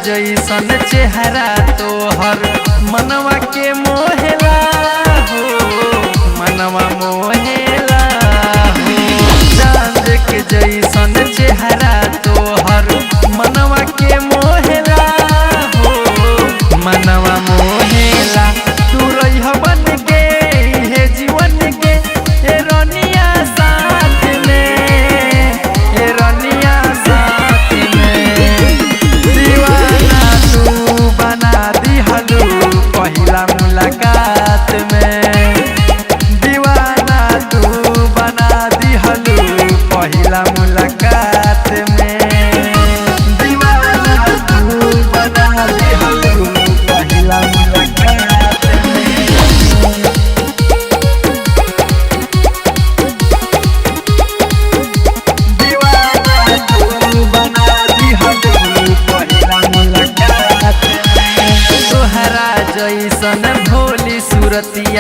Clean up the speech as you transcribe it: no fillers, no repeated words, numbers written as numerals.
जैसन चेहरा तोहर मनवा के मोहेला हो, मनवा मोहेला हो। चांद के जैसन चेहरा तोहर मनवा के मोहेला हो, मनवा मोहेला। तू रहिया बन के हे जीवन के ए रनिया साथ में, ए रनिया साथ में। दीवाना तू बना दिहलू पहिला मुलाकात में, दीवाना तू बना दिहलू पहिला मुलाकात में, दीवाना तू बना दिहलू पहिला मुलाकात में। दीवाना तू बना दिहलू पहिला मुलाकात में। तोहरा जैसन भोली सूरती